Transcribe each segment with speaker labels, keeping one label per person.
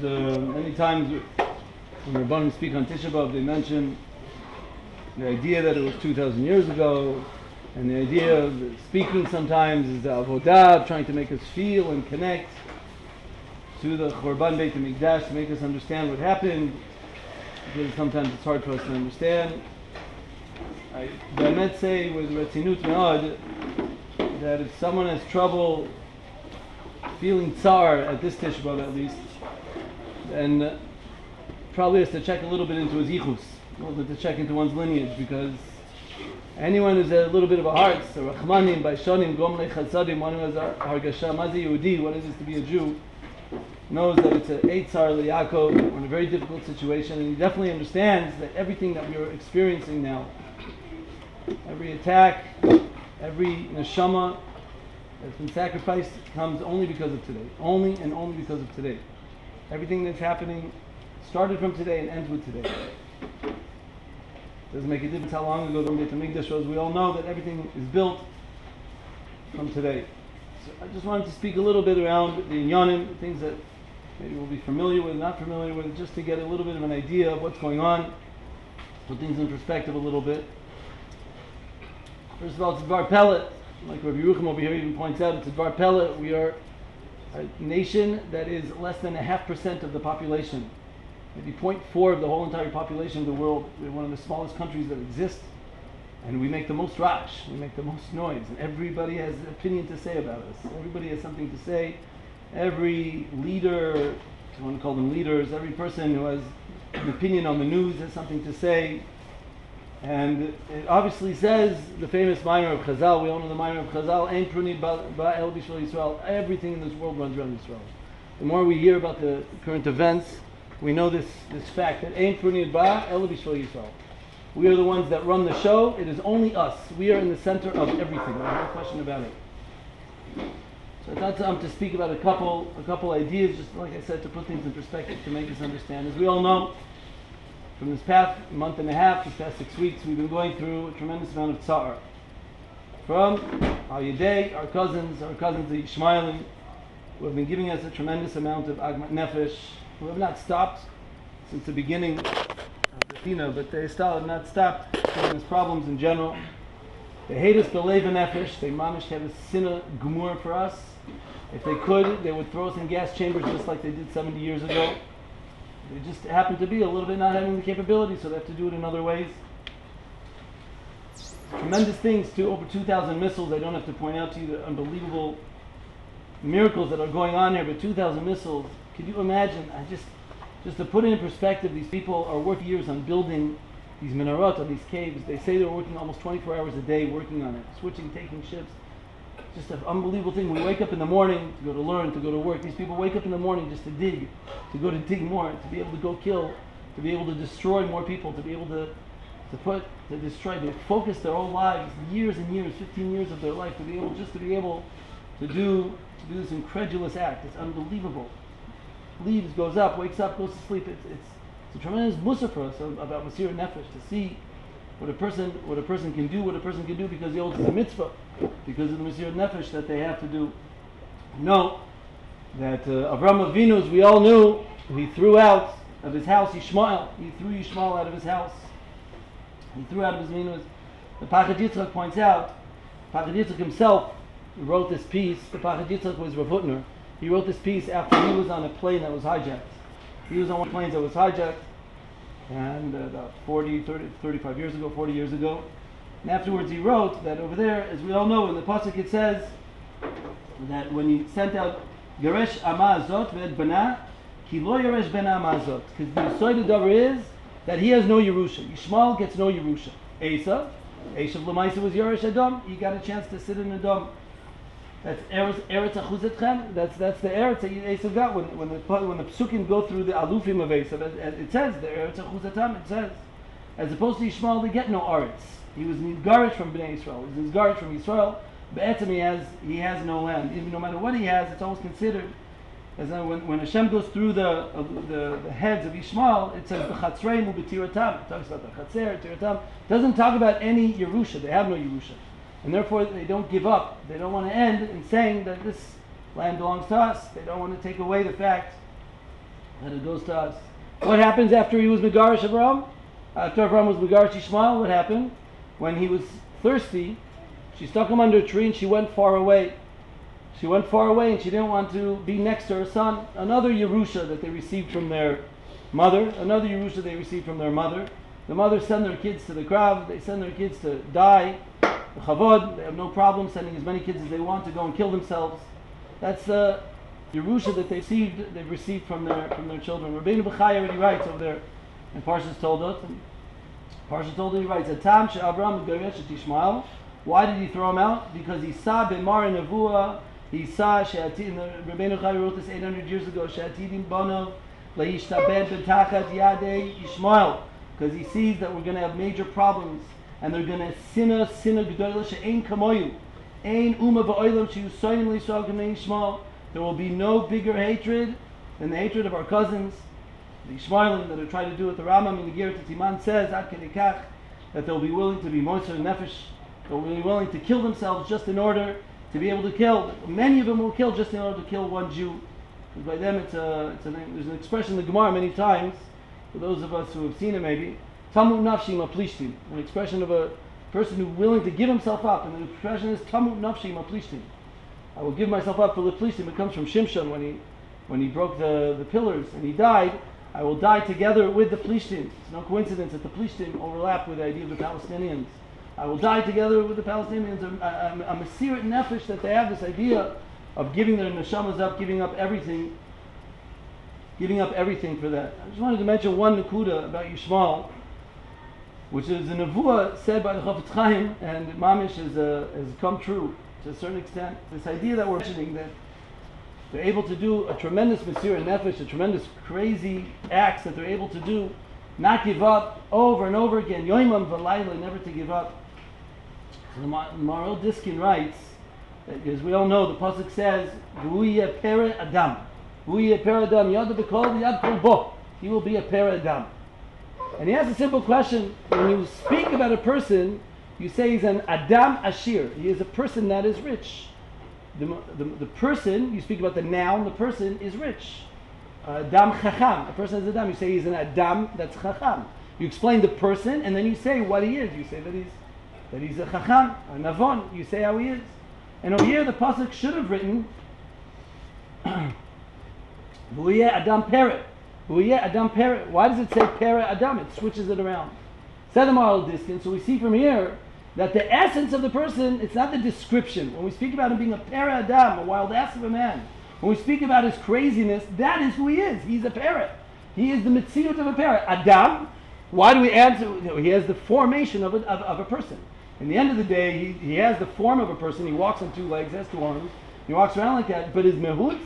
Speaker 1: many times when Rabbanim speak on Tisha B'Av, they mention the idea that it was 2,000 years ago, and the idea of speaking sometimes is the avodah, trying to make us feel and connect to the Chorban Beit HaMikdash, to make us understand what happened, because sometimes it's hard for us to understand. I might say with Retzinut Me'od that if someone has trouble feeling tsar at this Tisha B'Av at least, then probably has to check a little bit into his yichus, a little bit to check into one's lineage, because anyone who's a little bit of a heart, so Rachmanim, Baishonim, Gomlei Chasadim, one who has a Hargasha, Mazi Yehudi, what is this to be a Jew, knows that it's a Eitzar L'Yakov, we're in a very difficult situation, and he definitely understands that everything that we are experiencing now, every attack, every neshama that's been sacrificed comes only because of today. Only and only because of today. Everything that's happening started from today and ends with today. Doesn't make a difference how long ago the Beit HaMikdash was. We all know that everything is built from today. So I just wanted to speak a little bit around the inyanim, things that maybe we'll be familiar with, not familiar with, just to get a little bit of an idea of what's going on, put things in perspective a little bit. First of all, it's Dvar Pellet. Like Rabbi Yerucham over here even points out, it's a Dvar Pellet. We are a nation that is less than 0.5% of the population. Maybe 0.4 of the whole entire population of the world. We're one of the smallest countries that exist. And we make the most rash, we make the most noise. And everybody has an opinion to say about us. Everybody has something to say. Every leader, if you want to call them leaders, every person who has an opinion on the news has something to say. And it obviously says, the famous Ma'amer of Chazal, we all know the Ma'amer of Chazal, Ein Pruni Ba'el B'Shvil Yisrael, everything in this world runs around Yisrael. The more we hear about the current events, we know this fact, that Ein Pruni Ba'el B'Shvil Yisrael. We are the ones that run the show, it is only us. We are in the center of everything, there's no question about it. So I thought to speak about a couple ideas, just like I said, to put things in perspective, to make us understand. As we all know, from this past month and a half, this past 6 weeks, we've been going through a tremendous amount of tsar. From Al Yedei, our cousins, the Yishmaelim, who have been giving us a tremendous amount of Agmat Nefesh, who have not stopped since the beginning of the Tina, but they still have not stopped giving us problems in general. They hate us b'leiv nefesh, they managed to have a sinna gemur for us. If they could, they would throw us in gas chambers just like they did 70 years ago. They just happen to be a little bit not having the capability, so they have to do it in other ways. Tremendous things too, over 2,000 missiles. I don't have to point out to you the unbelievable miracles that are going on here, but 2,000 missiles. Could you imagine? Just to put it in perspective, these people are working years on building these minarot, on these caves. They say they're working almost 24 hours a day working on it, switching, taking ships. Just an unbelievable thing. We wake up in the morning to go to learn, to go to work. These people wake up in the morning just to dig, to go to dig more, to be able to go kill, to be able to destroy more people, to be able to destroy. They focus their whole lives, years and years, 15 years of their life, to be able to do this incredulous act. It's unbelievable. Leaves, goes up, wakes up, goes to sleep. It's a tremendous mussar for us about Masir Nefesh, to see what a person can do, because he holds a mitzvah, because of the Masir Nefesh that they have to do. Know that Avraham Avinu, as we all knew, he threw out of his house Yishmael. He threw Yishmael out of his house. He threw out of his minos. The Pachad Yitzchak points out, Pachad Yitzchak himself wrote this piece. The Pachad Yitzchak was Rav Hutner. He wrote this piece after he was on a plane that was hijacked. He was on one of the planes that was hijacked, and about 40 years ago. And afterwards he wrote that over there, as we all know, in the Pasuk it says that when he sent out Geresh Ama Azot Ve'ed Bana, Ki Lo Yeresh Ben Ama Azot, because the Yisoid Davar is that he has no Yerusha. Yishmael gets no Yerusha. Esav L'maisa was Yeresh Edom. He got a chance to sit in Edom. That's Eretz Achuzetchem. That's the Eretz that Esav got when the Psukim go through the Alufim of Esav. It says the Eretz Achuzetam. It says, as opposed to Yishmael, they get no Eretz. He was Nizgarish from Bnei Yisrael. He was Nizgarish from Yisrael. Be'etzem he has no land. Even no matter what he has, it's always considered as when Hashem goes through the heads of Yishmael, it says B'chatzreinu b'tiratam. It talks about the Chatzer, Tiratam. It doesn't talk about any Yerusha. They have no Yerusha. And therefore they don't give up. They don't want to end in saying that this land belongs to us. They don't want to take away the fact And it goes to us. What happens after he was Megarish Avram? After Avram was Megarish Ishmael, what happened? When he was thirsty, she stuck him under a tree and she went far away. She went far away and she didn't want to be next to her son. Another Yerusha that they received from their mother. Another Yerusha they received from their mother. The mothers send their kids to the Krav. They send their kids to die. The Chavod, they have no problem sending as many kids as they want to go and kill themselves. That's the Yerusha that they've received from their children. Rabbeinu Bechai already writes over there, and Parshas told us, and Parshas told us, he writes, Atam she'Avram Megaresh et Ishmael. Why did he throw him out? Because he saw b'mar nevuah. He saw she'atid. Rabbeinu Bechai wrote this 800 years ago. She'atidim bonov leishtabed b'tachat yadei Ishmael. Because he sees that we're going to have major problems, and they're going to sinna g'dola she'ein kamoyu, ein uma ba'olam she'usoyim l'Yisrael k'nei Ishmael. There will be no bigger hatred than the hatred of our cousins, the Ishmaelim that are trying to do it. The Rambam in the Ger Timan says Ad Kedei Kach, that they'll be willing to be moser nefesh. They'll be willing to kill themselves just in order to be able to kill. Many of them will kill just in order to kill one Jew. Because by them there's an expression in the Gemara many times, for those of us who have seen it maybe, Tamut nafshi maplishtim, an expression of a person who's willing to give himself up, and the expression is Tamut nafshi maplishtim. I will give myself up for the Plishtim. It comes from Shimshon when he broke the pillars and he died. I will die together with the Plishtim. It's no coincidence that the Plishtim overlap with the idea of the Palestinians. I will die together with the Palestinians. A Mesirat Nefesh that they have this idea of giving their neshamas up, giving up everything for that. I just wanted to mention one Nakuda about Yishmael, which is a nevuah said by the Chafetz Chaim, and Mamish has come true to a certain extent. This idea that we're mentioning, that they're able to do a tremendous Mesirat Nefesh, a tremendous crazy acts that they're able to do, not give up over and over again, Yoimam V'Layla, never to give up. So the Maharil Diskin writes, that, as we all know, the pasuk says, "V'Huye Pere Adam, V'Huye Pere Adam Yad B'Kol Yad Kol Bo." He will be a Pere Adam. And he asks a simple question: when you speak about a person, you say he's an Adam Ashir. He is a person that is rich. The person, you speak about the noun, the person is rich. Adam Chacham, a person is Adam. You say he's an Adam that's Chacham. You explain the person, and then you say what he is. You say that he's a Chacham, a Navon. You say how he is. And over here, the pasuk should have written, V'Huye Adam Peret. V'Huye Adam Peret. Why does it say Peret Adam? It switches it around. Said the Maharil Diskin. So we see from here that the essence of the person, it's not the description. When we speak about him being a Peret Adam, a wild ass of a man, when we speak about his craziness, that is who he is. He's a parrot. He is the mitziyut of a parrot. Adam, why do we add to, he has the formation of a person. In the end of the day, he has the form of a person. He walks on two legs, has two arms. He walks around like that. But his mehut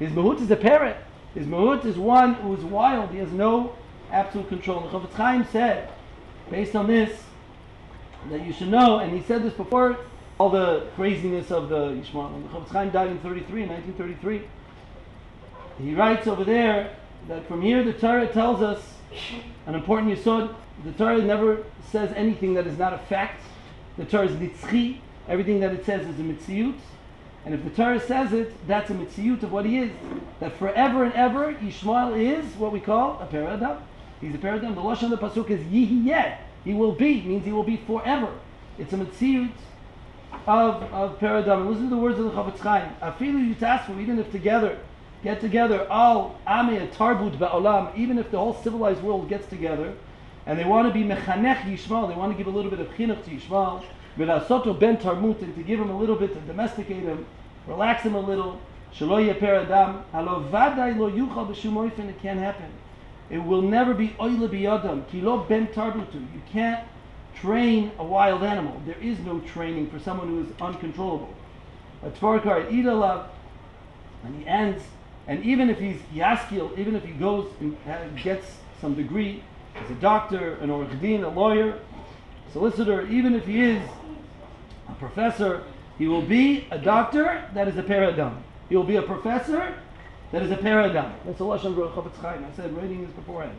Speaker 1: is a parrot. His mehut is one who is wild. He has no absolute control. And the Chafetz Chaim said, based on this, that you should know, and he said this before, all the craziness of the Yishmael. When the Chafetz Chaim died in 1933, he writes over there that from here the Torah tells us an important yesod. The Torah never says anything that is not a fact. The Torah is nitzchi. Everything that it says is a mitziyut. And if the Torah says it, that's a mitziyut of what he is. That forever and ever, Yishmael is what we call a Peret Adam. He's a Peret Adam. The lashon of the pasuk is yihiyeh. He will be, means he will be forever. It's a mitziyut of Peret Adam. And listen to the words of the Chafetz Chaim. Afilu yitasfu, even if get together, al amei tarbut ba'olam, even if the whole civilized world gets together, and they want to be mechanech Yishmael, they want to give a little bit of chinuch to Yishmael, v'lasoto ben tarmut, and to give him a little bit, to domesticate him, relax him a little, shelo yeh Peret Adam, halo vaday lo yuchal b'shum oifen, it can't happen. It will never be oile biyadam, ki lo ben tarbutu. You can't train a wild animal. There is no training for someone who is uncontrollable. A tvarkar idalav, and he ends, and even if he's yaskil, even if he goes and gets some degree as a doctor, an orach din, a lawyer, solicitor, even if he is a professor, he will be a doctor that is a Peret Adam. He will be a professor that is a Peret Adam. That's the lashon of Chafetz Chaim. I said writing this beforehand.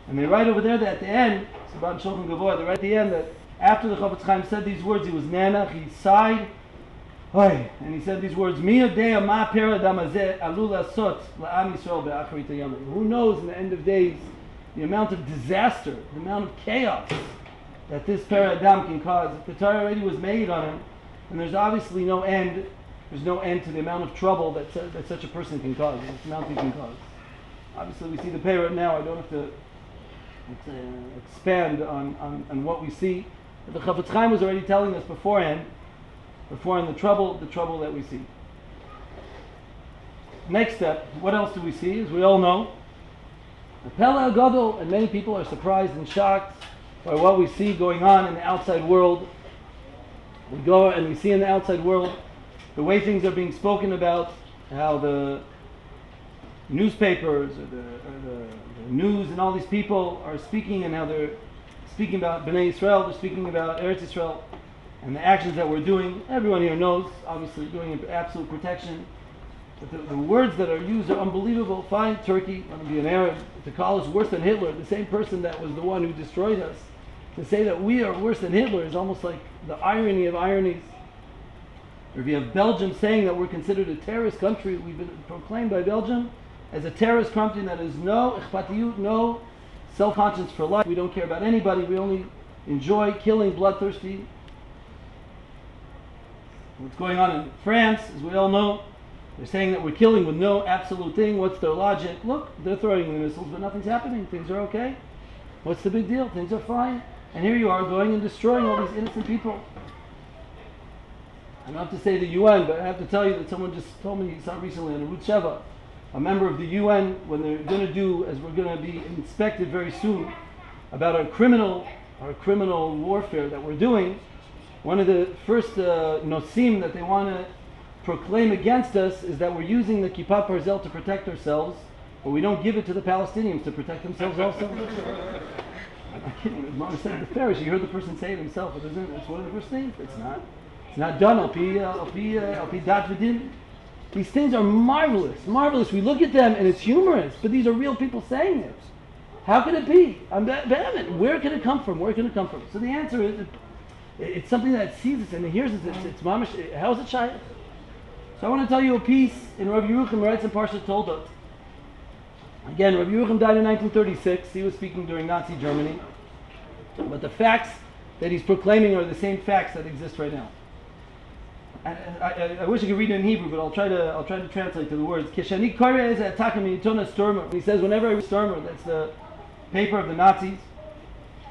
Speaker 1: And they write over there that at the end, it's about Shulchan Gavoy, they write at the end that after the Chafetz Chaim said these words, he was nanach, he sighed, And he said these words, who knows in the end of days the amount of disaster, the amount of chaos that this Paradam can cause. If the Torah already was made on him, and there's obviously no end, there's no end to the amount of trouble that such a person can cause, this mountain can cause. Obviously we see the Parah now, I don't have to expand on what we see. But the Chafetz Chaim was already telling us beforehand the trouble that we see. Next step, what else do we see? As we all know, the Pele Gadol, and many people are surprised and shocked by what we see going on in the outside world. We go and we see in the outside world the way things are being spoken about, how the newspapers or the news and all these people are speaking, and how they're speaking about Bnei Yisrael, they're speaking about Eretz Yisrael, and the actions that we're doing. Everyone here knows, obviously, doing it for absolute protection. But the words that are used are unbelievable. Fine, Turkey, want to be an Arab, to call us worse than Hitler, the same person that was the one who destroyed us, to say that we are worse than Hitler is almost like the irony of ironies. Or if you have Belgium saying that we're considered a terrorist country, we've been proclaimed by Belgium as a terrorist country that has no ikhpatiyut, no self-conscience for life. We don't care about anybody. We only enjoy killing bloodthirsty. What's going on in France, as we all know, they're saying that we're killing with no absolute thing. What's their logic? Look, they're throwing the missiles, but nothing's happening. Things are okay. What's the big deal? Things are fine. And here you are going and destroying all these innocent people. I don't have to say the UN, but I have to tell you that someone just told me, saw recently on a Ruth Sheva, a member of the UN, when they're going to do, as we're going to be inspected very soon, about our criminal warfare that we're doing. One of the first nosim that they want to proclaim against us is that we're using the Kippah Parzel to protect ourselves, but we don't give it to the Palestinians to protect themselves also. I'm not kidding. Mom said the Farish. You heard the person say it himself. It's one of the first things. It's not done. Al pi dat v'din. These things are marvelous. We look at them and it's humorous, but these are real people saying it. How can it be? Where can it come from? So the answer is, it's something that sees us and hears us. It's mamish. How is it shy? So I want to tell you a piece in Rav Yerucham writes in Parsha Toldot. Again, Rav Yerucham died in 1936. He was speaking during Nazi Germany. But the facts that he's proclaiming are the same facts that exist right now. I wish I could read it in Hebrew, but I'll try to translate to the words. Kishani Koreh Stormer. He says, whenever I read Stormer, that's the paper of the Nazis.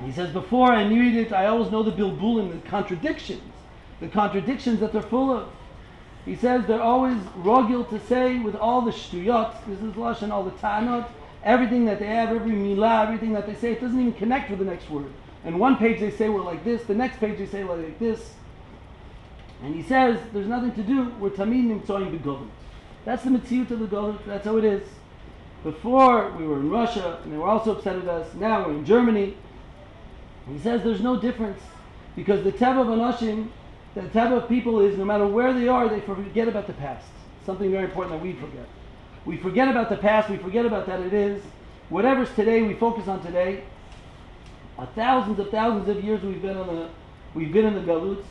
Speaker 1: He says, before I read it, I always know the bilbulim, the contradictions that they're full of. He says they're always rogil to say with all the shtuyot, this is lashon, all the ta'anot, everything that they have, every milah, everything that they say, it doesn't even connect with the next word. And one page they say we're like this, the next page they say we're like this. And he says there's nothing to do, we're tamid nimtzoyim b'golut. That's the mitziyut of the golut, that's how it is. Before we were in Russia, and they were also upset at us, now we're in Germany. He says there's no difference, because the teva of anashim, the type of people is, no matter where they are, they forget about the past. Something very important that we forget. We forget about the past, we forget about that it is. Whatever's today, we focus on today. Thousands of years we've been in the galuts.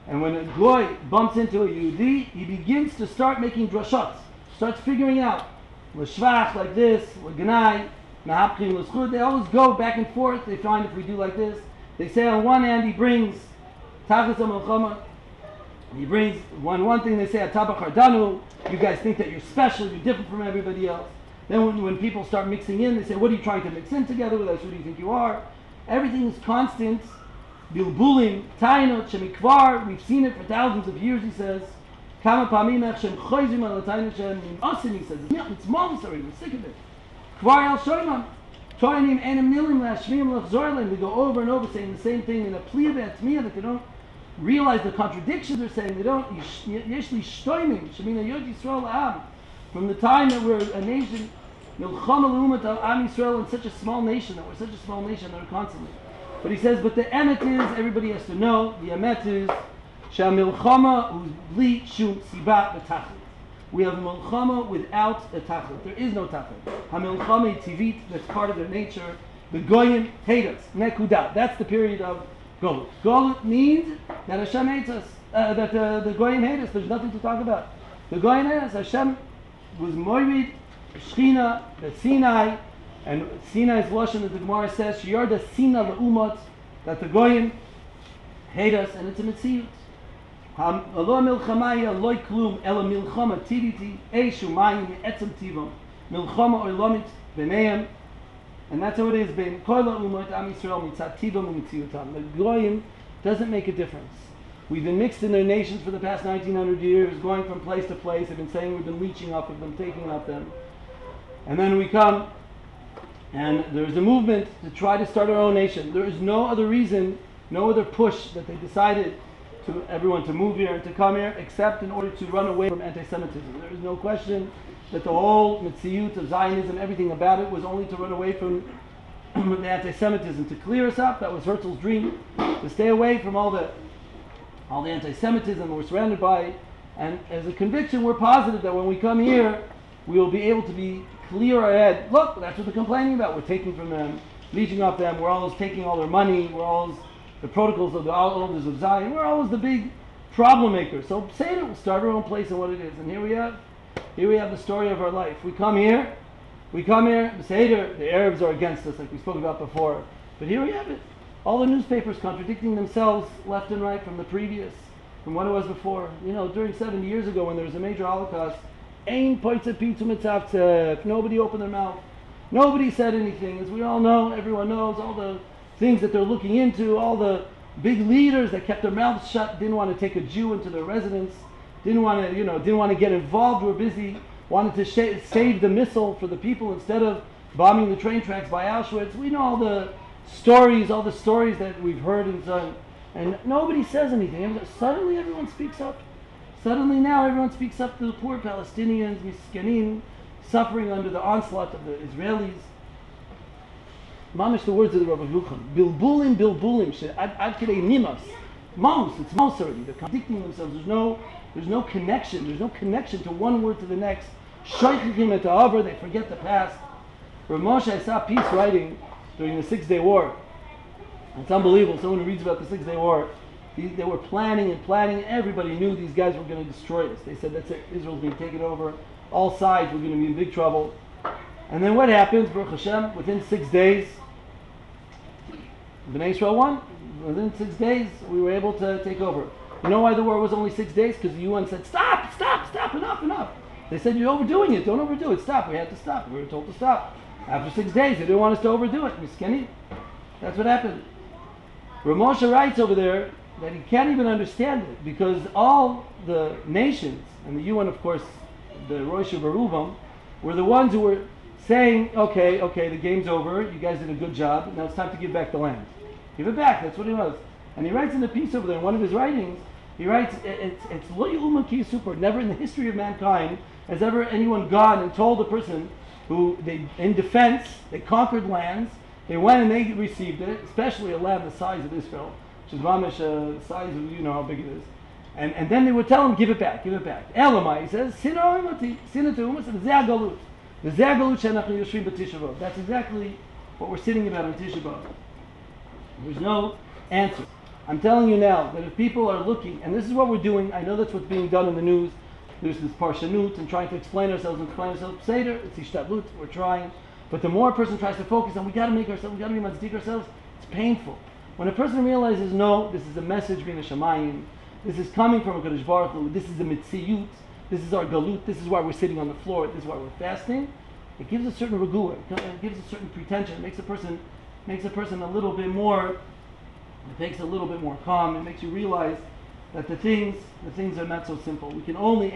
Speaker 1: And when a goy bumps into a Yehudi, he begins to start making drashot. Starts figuring out, l'shvach like this, l'ganai, mehapchim l'schud. They always go back and forth. They find if we do like this. They say on one hand he brings Tachlis HaMelchama. He brings one thing, they say, Atabach Hardanu, you guys think that you're special, you're different from everybody else. Then when people start mixing in, they say, what are you trying to mix in together with us? Who do you think you are? Everything is constant. Bilbulim, Tainot, Shemikvar, we've seen it for thousands of years, he says. Kama Pamim Echem Choizim Al Tainot Shem Asim, he says. It's monstrous, we're sick of it. Kvar Al Shoimam. Toinim Enem Nilim Lashmim Lachzorlim. We go over and over saying the same thing in a plea of Atmiyah that they don't realize the contradictions they're saying. They don't. Yeshli Shtoimim Shemina Yod Yisrael La'am. From the time that we're a nation, Milchama L'umat Am Yisrael, in such a small nation, that we're such a small nation that we're constantly. But he says, but the emet is, everybody has to know, the emet is Shal Milchama Bli Shum Sibat B'Tachlit. We have a milchama without a tachlit. There is no tachlit. Ha-milchama tivit, that's part of their nature. The goyim hate us. Nekuda. That's the period of golut. Golut means that Hashem hates us. the Goyim hate us. There's nothing to talk about. The Goyim hate us. Hashem was moirid Shechina at Sinai, and Sinai's lashon, as the Gemara says, Shiyarda Sina le'umat, that the Goyim hate us, and it's a mitzvah. Alo milchamaya loy klum ela milchama tiviti eishu mayim etzem tivam milchama oilamit b'neim, and that's how it is. Ben kol ha'umat am Yisrael mitzat tivam u'mitziutam. The Goyim doesn't make a difference. We've been mixed in their nations for the past 1900 years, going from place to place. They've been saying we've been leeching off of them, taking off them. And then we come, and there's a movement to try to start our own nation. There is no other reason, no other push that they decided to everyone to move here and to come here, except in order to run away from anti-Semitism. There is no question that the whole mitziyut of Zionism, everything about it, was only to run away from the anti-Semitism, to clear us up. That was Herzl's dream, to stay away from all the anti-Semitism we're surrounded by. And as a conviction, we're positive that when we come here, we will be able to be clear our head. Look, that's what they're complaining about. We're taking from them, leeching off them. We're always taking all their money. We're always the protocols of the elders of Zion. We're always the big problem makers. So say it. We'll start our own place in what it is. And here we have the story of our life. We come here. Seder, the Arabs are against us, like we spoke about before. But here we have it. All the newspapers contradicting themselves left and right from the previous, from what it was before. You know, during 70 years ago when there was a major Holocaust, nobody opened their mouth. Nobody said anything. As we all know, everyone knows, all the things that they're looking into, all the big leaders that kept their mouths shut, didn't want to take a Jew into their residence, didn't want to get involved, were busy, wanted to save the missile for the people instead of bombing the train tracks by Auschwitz. We know all the stories that we've heard and nobody says anything. Suddenly everyone speaks up. Suddenly now everyone speaks up to the poor Palestinians, Miskanim, suffering under the onslaught of the Israelis. Mamish, the words of the Rav Genish, Bilbulim, Ad Kidei Nimas. Mamos, it's mos already. They're contradicting themselves. There's no connection. There's no connection to one word to the next. Shaykhim et ha'avar, they forget the past. Rav Moshe, I saw peace writing during the 6-Day War. It's unbelievable. Someone who reads about the 6-Day War, they were planning and planning. Everybody knew these guys were going to destroy us. They said, that's it. Israel's being taken over. All sides, we're going to be in big trouble. And then what happens? Baruch Hashem, within 6 days, Bnei Israel won. Within 6 days, we were able to take over. You know why the war was only 6 days? Because the UN said, stop, enough. They said, you're overdoing it. Don't overdo it. Stop. We had to stop. We were told to stop. After 6 days, they didn't want us to overdo it. Miskini. That's what happened. Rav Moshe writes over there that he can't even understand it because all the nations, and the UN, of course, the Rosh Baruvam, were the ones who were saying, okay, the game's over. You guys did a good job. Now it's time to give back the land. Give it back. That's what he was. And he writes in the piece over there, in one of his writings, he writes, it's lo yu'uman ki yisupar. Never in the history of mankind has ever anyone gone and told a person who, in defense, they conquered lands, they went and they received it, especially a land the size of Israel, which is mamish the size of, you know how big it is. And then they would tell him, give it back. Elamai, he says, that's exactly what we're sitting about on Tisha B'Av. There's no answer. I'm telling you now that if people are looking, and this is what we're doing, I know that's what's being done in the news, there's this parshanut and trying to explain ourselves, Seder, it's ishtadlut, we're trying, but the more a person tries to focus on, we got to make ourselves, we got to be mazdik ourselves, it's painful. When a person realizes, no, this is a message being a shamayim, this is coming from a Kadosh Baruch Hu, this is a mitziyut, this is our galut, this is why we're sitting on the floor, this is why we're fasting, it gives a certain regua, it gives a certain pretension, it makes a person a little bit more, it makes a little bit more calm, it makes you realize that the things are not so simple. We can only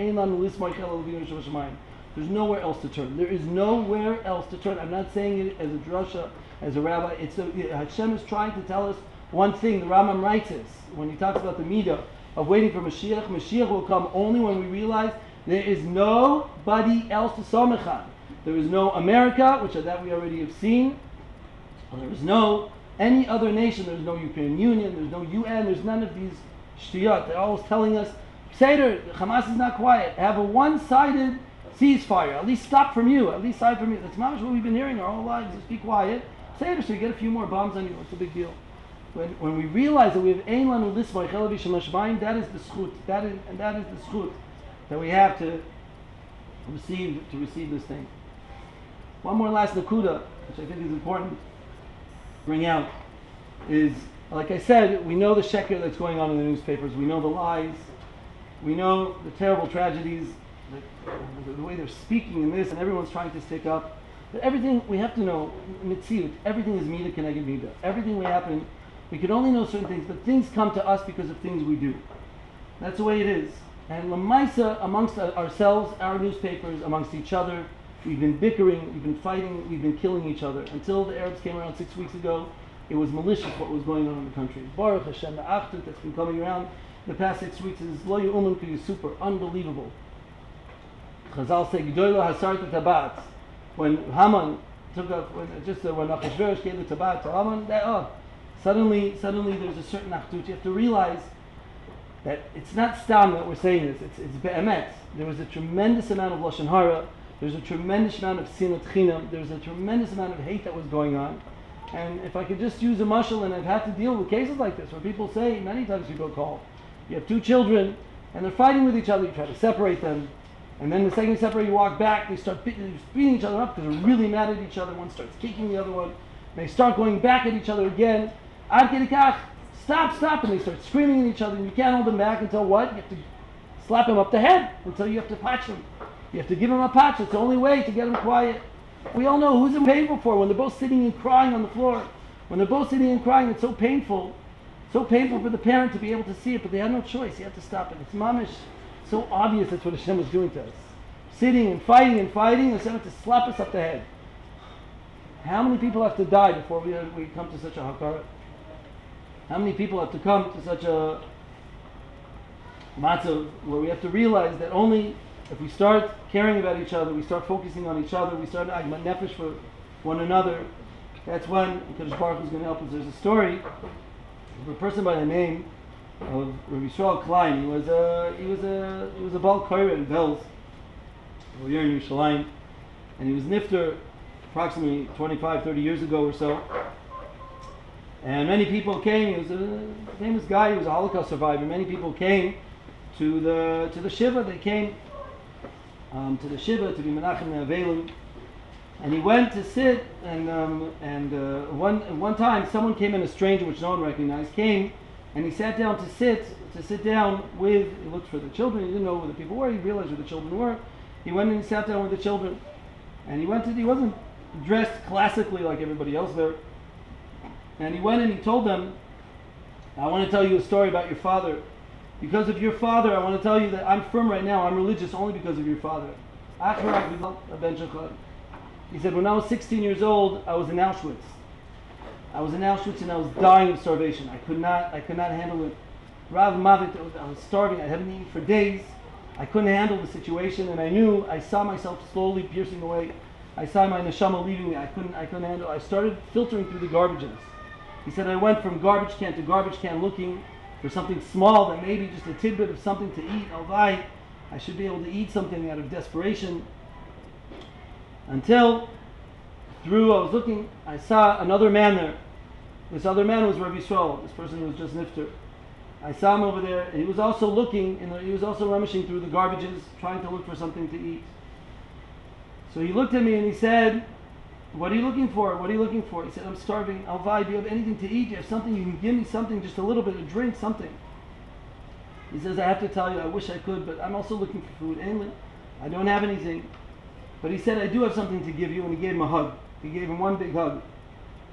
Speaker 1: there's nowhere else to turn. There is nowhere else to turn. I'm not saying it as a drasha, as a rabbi. Hashem is trying to tell us one thing. The Rambam writes this when he talks about the midah of waiting for Mashiach. Mashiach will come only when we realize there is nobody else to samech on. There is no America, which that we already have seen. There is no any other nation. There's no European Union. There's no UN. There's none of these shtiyot. They're always telling us, Seder, Hamas is not quiet. Have a one-sided ceasefire. At least stop from you. At least side from you. That's not what we've been hearing our whole lives. Just be quiet. Seder, so you get a few more bombs on you. What's the big deal? when we realize that we have Ein Lanu Lisvoi Chelav Yisham Hashmayim, that is the schut, that is the schut that we have to receive this thing. One more last nakuda, which I think is important to bring out, is, like I said, we know the sheker that's going on in the newspapers, we know the lies, we know the terrible tragedies, the way they're speaking in this, and everyone's trying to stick up. But everything, we have to know, mitzvot, everything is mida keneged mida. Everything we happen, we can only know certain things, but things come to us because of things we do. That's the way it is. And lamaisa, amongst ourselves, our newspapers, amongst each other, we've been bickering, we've been fighting, we've been killing each other. Until the Arabs came around 6 weeks ago, it was malicious what was going on in the country. Baruch Hashem, the achdut that's been coming around the past 6 weeks is lo yu'uman ki super, unbelievable. Chazal say, G'doylo hasart tabat. When Haman took up, when Achashverosh gave the tabat to Haman, suddenly there's a certain achdut. You have to realize that it's not stam that we're saying this, it's be'emet. There was a tremendous amount of lashon hara, there's a tremendous amount of sinat chinam, there's a tremendous amount of hate that was going on. And if I could just use a mashal, and I've had to deal with cases like this, where people say, many times people call, you have two children, and they're fighting with each other, you try to separate them, and then the second you separate, you walk back, they start beating each other up because they're really mad at each other, one starts kicking the other one, and they start going back at each other again, ad kedikach, stop, and they start screaming at each other, and you can't hold them back until what? You have to slap them up the head, until you have to patch them. You have to give them a patch, it's the only way to get them quiet. We all know who's it painful for when they're both sitting and crying on the floor. When they're both sitting and crying, it's so painful for the parent to be able to see it, but they had no choice, you have to stop it. It's mamish, so obvious that's what Hashem was doing to us. Sitting and fighting, Hashem had to slap us up the head. How many people have to die before we come to such a hakara? How many people have to come to such a matzav where we have to realize that only if we start caring about each other, we start focusing on each other, we start agmat nefesh for one another, that's when Kadosh Baruch Hu is going to help us. There's a story of a person by the name of Rabbi Yisrael Klein. He was a Baal Korah in Belz, over here in Yerushalayim, and he was nifter approximately 25-30 years ago or so. And many people came. He was a famous guy. He was a Holocaust survivor. Many people came to the shiva. They came to the shiva to be menachem ne'avelim. And he went to sit. And one time, someone came in, a stranger which no one recognized, came, and he sat down to sit down with. He looked for the children. He didn't know who the people were. He realized who the children were. He went and he sat down with the children. And he wasn't dressed classically like everybody else there. And he went and he told them, I want to tell you a story about your father. Because of your father, I want to tell you that I'm firm right now. I'm religious only because of your father. He said, when I was 16 years old, I was in Auschwitz. I was in Auschwitz and I was dying of starvation. I could not handle it. Rav Mavit, I was starving. I hadn't eaten for days. I couldn't handle the situation, and I saw myself slowly piercing away. I saw my neshama leaving me. I couldn't handle it. I started filtering through the garbages. He said, I went from garbage can to garbage can looking for something small that maybe just a tidbit of something to eat. I should be able to eat something out of desperation. Until, I was looking, I saw another man there. This other man was Rav Yisrael. This person was just nifter. I saw him over there, and he was also looking, he was also rummaging through the garbages, trying to look for something to eat. So he looked at me and he said, what are you looking for? What are you looking for? He said, I'm starving. Alvai, do you have anything to eat? Do you have something? You can give me something, just a little bit of drink, something. He says, I have to tell you, I wish I could, but I'm also looking for food. I don't have anything. But he said, I do have something to give you, and he gave him a hug. He gave him one big hug.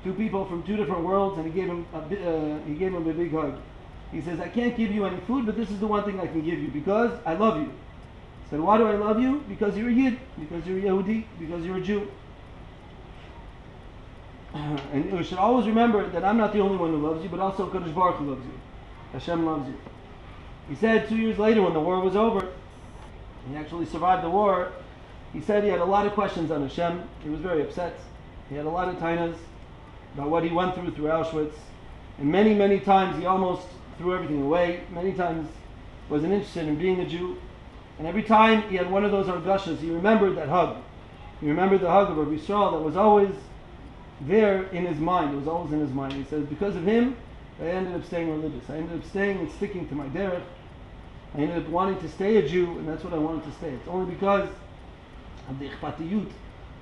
Speaker 1: Two people from two different worlds, and he gave him a big hug. He says, I can't give you any food, but this is the one thing I can give you, because I love you. He said, why do I love you? Because you're a Yid, because you're a Yehudi, because you're a Jew. And you should always remember that I'm not the only one who loves you, but also Kadosh Baruch Hu loves you. Hashem loves you. He said 2 years later, when the war was over, he actually survived the war, he said he had a lot of questions on Hashem. He was very upset. He had a lot of tainas about what he went through Auschwitz. And many, many times he almost threw everything away. Many times wasn't interested in being a Jew. And every time he had one of those argashas, he remembered that hug. He remembered the hug of Rabbi Yisrael that was always there in his mind. It was always in his mind. He says, because of him, I ended up staying religious. I ended up staying and sticking to my derech. I ended up wanting to stay a Jew, and that's what I wanted to stay. It's only because of the ichpatiyut,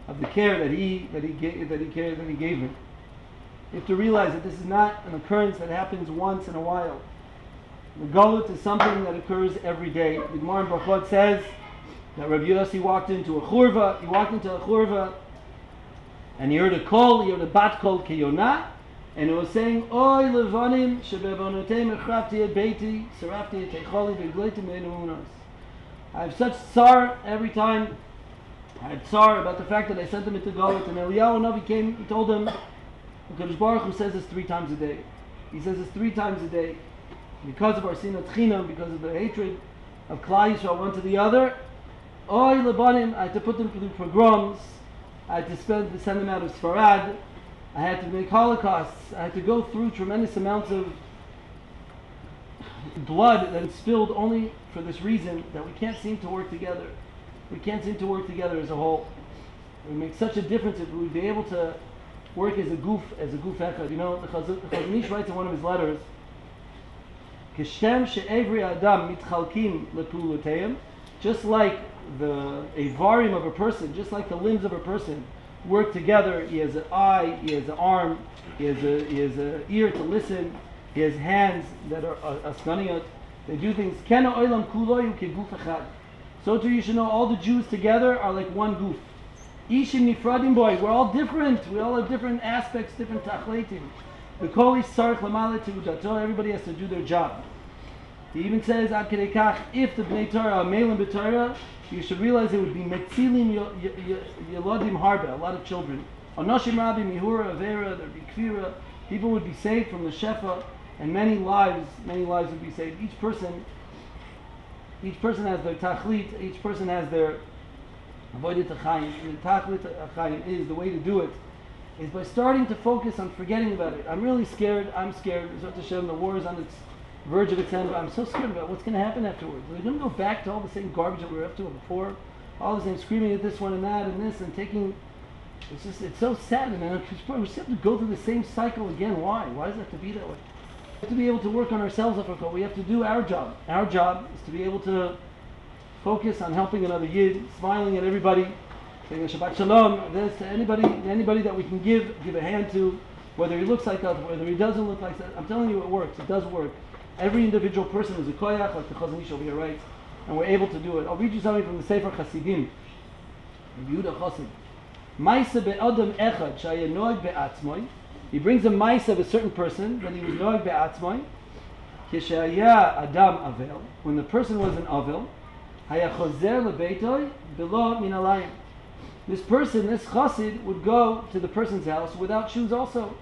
Speaker 1: of the care that he gave me. You have to realize that this is not an occurrence that happens once in a while. The Galut is something that occurs every day. The Gemara in Brachot says that Rav Yossi walked into a churva, and he heard a call, he heard a bat call kiyonah, and it was saying, Oy levanim shebevonotei mechrafti et beiti, sarafti et teicholi v'gleiti me'enu unas. I have such tsar every time. I had tsar about the fact that I sent him into Galut, and Eliyahu Navi came, he told him, Kadosh Baruch Hu says this 3 times a day. He says this 3 times a day. Because of our sinat chinam, because of the hatred of Klal Yisrael one to the other, Oy lebanim, I had to put them through pogroms, I had to send them out of Sfarad, I had to make holocausts, I had to go through tremendous amounts of blood that is spilled only for this reason that we can't seem to work together. We can't seem to work together as a whole. It would make such a difference if we would be able to work as a goof echad. You know, the Rav Genish writes in one of his letters, Kishem she'evri adam mitchalkim lepulotayim, just like the avarim of a person, just like the limbs of a person work together. He has an eye, he has an arm, he has an ear to listen, he has hands that are askaniyot. They do things. Kena olam kuloyu keguf echad. So too you should know all the Jews together are like one goof. Ishim nifradim boy, we're all different. We all have different aspects, different tachleitim. Everybody has to do their job. He even says, Ad kedei kach, if the Bnei Torah are meilim b'Torah, you should realize it would be metzilim yeladim harbe, a lot of children. Anoshim rabbi mihura avera, there'd be kvira. People would be saved from the shefa, and many lives would be saved. Each person has their tachlit, each person has their avodah t'chaim. And the tachlit t'chaim is, the way to do it is by starting to focus on forgetting about it. I'm really scared, I'm scared. The war is on its verge of its end, but I'm so scared about what's going to happen afterwards. We're going to go back to all the same garbage that we were up to before, all the same screaming at this one and that and this and taking, it's so sad, and we just have to go through the same cycle again. Why? Why does it have to be that way? We have to be able to work on ourselves, we have to do our job. Our job is to be able to focus on helping another Yid, smiling at everybody, saying a Shabbat Shalom, this to anybody that we can give a hand to, whether he looks like us, whether he doesn't look like us. I'm telling you, it works. It does work. Every individual person is a koyach, like the Rav Genish over here writes, and we're able to do it. I'll read you something from the Sefer Chasidim. Yehuda Chassid. Maisa be'adam echad shaya noag be'atzmoi. He brings a maisa of a certain person that he was noag be'atzmoi. Kishaya adam avel. When the person was an avel, haya chozer lebeitoi below min alayim. This person, this chassid, would go to the person's house without shoes also.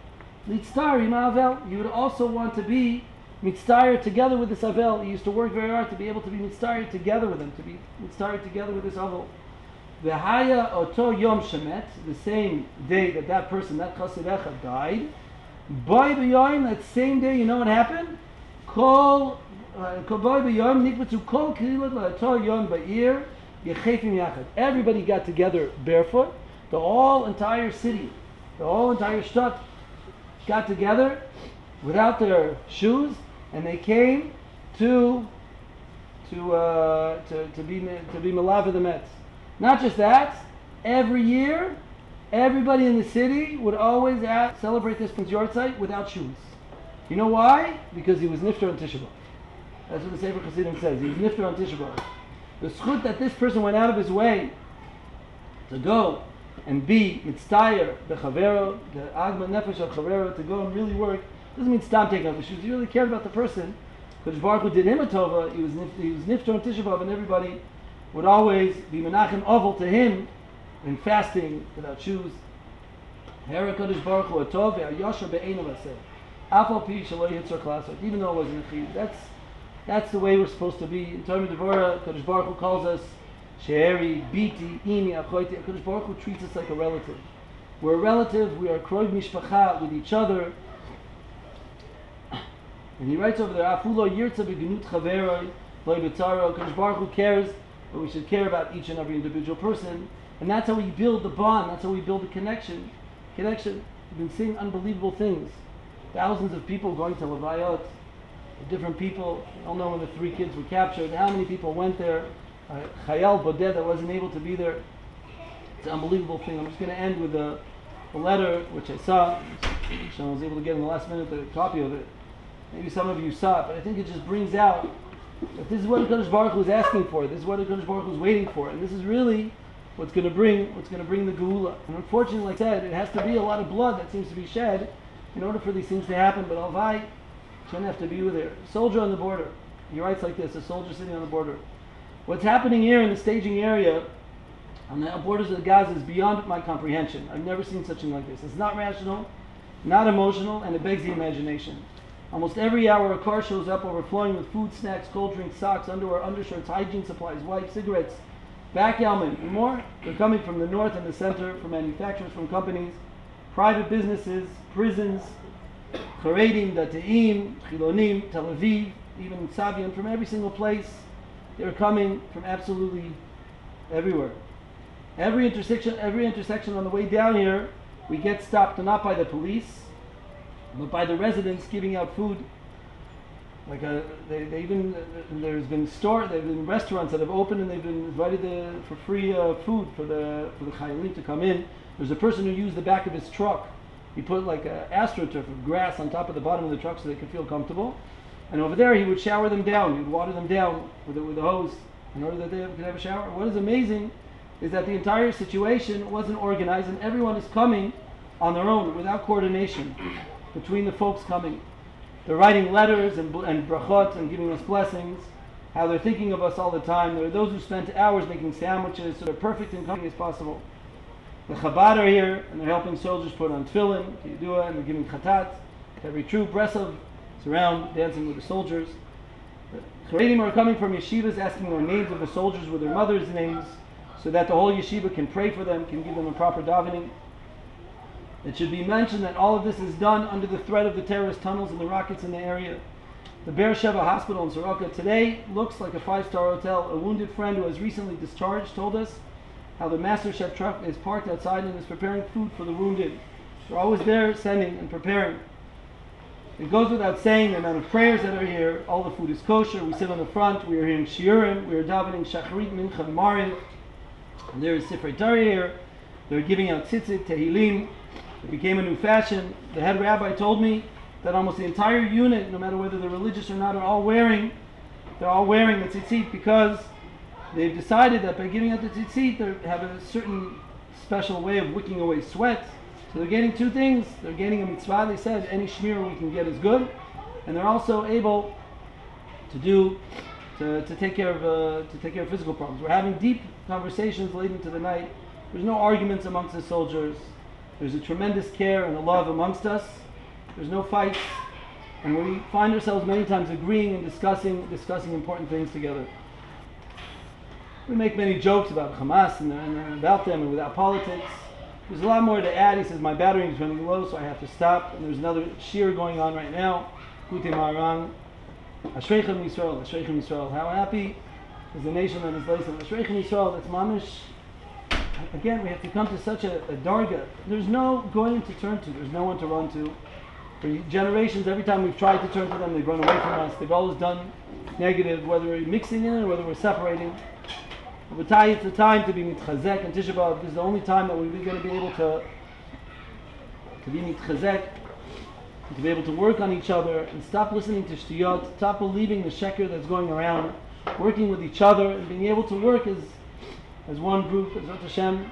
Speaker 1: Litztar ima avel. You would also want to be mitztayer together with this avel. He used to work very hard to be able to be mitztayer together with him, to be mitztayer together with this avel. V'haya oto yom shemet, the same day that person, that chassid echad, died. Boy b'yom, that same day, you know what happened? Kol boy b'yom nikbetzu kol kililat la'oto yom ba'ir yechefim yachad. Everybody got together barefoot. The whole entire city, the whole entire shtat got together without their shoes, and they came to be Malav the Metz. Not just that, every year, everybody in the city would always celebrate this Prince Yortzeit without shoes. You know why? Because he was nifter on Tisha B'Av. That's what the Sefer Chassidim says. He was nifter on Tisha B'Av. The schut that this person went out of his way to go and be mitztayer bechavero, the agma nefesh of chavero, to go and really work, doesn't mean stop taking off the shoes. He really cared about the person. Because Baruch Hu did him a tova. He was nifter on Tisha B'Av, and everybody would always be menachem oval to him in fasting without shoes. Even though it wasn't a chiyuv. That's the way we're supposed to be. In Torah Devorah, Kadosh Baruch Hu calls us she'eri, biti, imi, achoyti. Kadosh Baruch Hu treats us like a relative. We're a relative. We are krov mishpacha with each other. And he writes over there, Afulo yirtza b'genut chaveroi, loy b'tzaro. Kadosh Baruch Hu cares, but we should care about each and every individual person. And that's how we build the bond. That's how we build the connection. We've been seeing unbelievable things. thousands of people going to Levayot, different people. I don't know when the 3 kids were captured, how many people went there. Chayal Boded that wasn't able to be there. It's an unbelievable thing. I'm just going to end with a letter which I saw, which I was able to get in the last minute a copy of it. Maybe some of you saw it, but I think it just brings out that this is what HaKadosh Baruch Hu is asking for. This is what HaKadosh Baruch Hu is waiting for, and this is really what's going to bring the Geula. And unfortunately, like I said, it has to be a lot of blood that seems to be shed in order for these things to happen. But Alvai shouldn't have to be with there. Soldier on the border. He writes like this: a soldier sitting on the border. What's happening here in the staging area on the borders of Gaza is beyond my comprehension. I've never seen such thing like this. It's not rational, not emotional, and it begs the imagination. Almost every hour a car shows up overflowing with food, snacks, cold drinks, socks, underwear, undershirts, hygiene supplies, wipes, cigarettes, backgammon, and more. They're coming from the north and the center, from manufacturers, from companies, private businesses, prisons, Charedim, Dataim, Chilonim, Tel Aviv, even Savian, from every single place. They're coming from absolutely everywhere. Every intersection on the way down here, we get stopped not by the police, but by the residents giving out food. Like there's been restaurants that have opened and they've been invited for free food for the Chayalim to come in. There's a person who used the back of his truck. He put like astroturf of grass on top of the bottom of the truck so they could feel comfortable. And over there he would shower them down. He would water them down with a hose in order that they could have a shower. What is amazing is that the entire situation wasn't organized and everyone is coming on their own without coordination between the folks coming. They're writing letters and brachot and giving us blessings, how they're thinking of us all the time. There are those who spent hours making sandwiches, so they're perfect and coming as possible. The Chabad are here, and they're helping soldiers put on tefillin, kiyudua, and they're giving chatat to every troop. Bresav is around dancing with the soldiers. The Charedim are coming from yeshivas, asking their names of the soldiers with their mothers' names, so that the whole yeshiva can pray for them, can give them a proper davening. It should be mentioned that all of this is done under the threat of the terrorist tunnels and the rockets in the area. The Be'er Sheva Hospital in Soroka today looks like a 5-star hotel. A wounded friend who has recently discharged told us how the Master Chef truck is parked outside and is preparing food for the wounded. They're always there sending and preparing. It goes without saying the amount of prayers that are here. All the food is kosher. We sit on the front. We are hearing shiurim. We are davening shacharit, mincha, and mariv. There is Sifrei Torah here. They're giving out tzitzit, tehillim. It became a new fashion. The head rabbi told me that almost the entire unit, no matter whether they're religious or not, are all wearing the tzitzit because they've decided that by giving out the tzitzit, they have a certain special way of wicking away sweat. So they're getting 2 things. They're getting a mitzvah. They said any shmir we can get is good, and they're also able to take care of physical problems. We're having deep conversations late into the night. There's no arguments amongst the soldiers. There's a tremendous care and a love amongst us. There's no fights, and we find ourselves many times agreeing and discussing important things together. We make many jokes about Hamas and about them and without politics. There's a lot more to add. He says my battery is running low, so I have to stop. And there's another shir going on right now. Kute Marang. Ashreichem Yisrael. Ashreichem Yisrael. How happy is the nation that is laced? Ashreichem Yisrael. That's mamish. Again, we have to come to such a darga. There's no going to turn to. There's no one to run to. For generations, every time we've tried to turn to them, they've run away from us. They've always done negative, whether we're mixing in or whether we're separating. It's the time to be mitchazek, and Tisha B'Av. This is the only time that we're going to be able to be mitchazek, and to be able to work on each other and stop listening to shtiyot, stop believing the sheker that's going around, working with each other and being able to work as one group, as Hashem,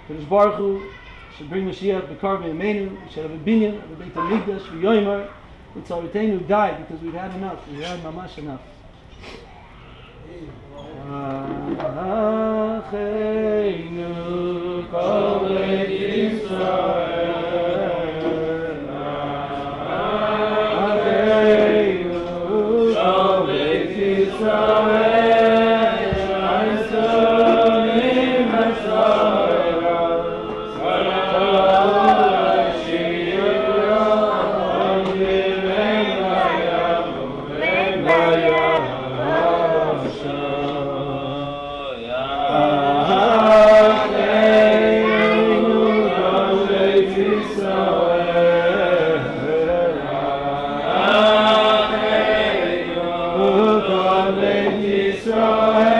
Speaker 1: Kadosh Baruch Hu should bring Mashiach, B'kar v'yameinu, we should have a binyan, a Beit HaMikdash, v'yoymer, L'tzaritenu die, because we've had enough, we've had mamash enough. Acheinu kol Beit Yisrael, Acheinu kol Beit Yisrael.
Speaker 2: Beit Yisrael.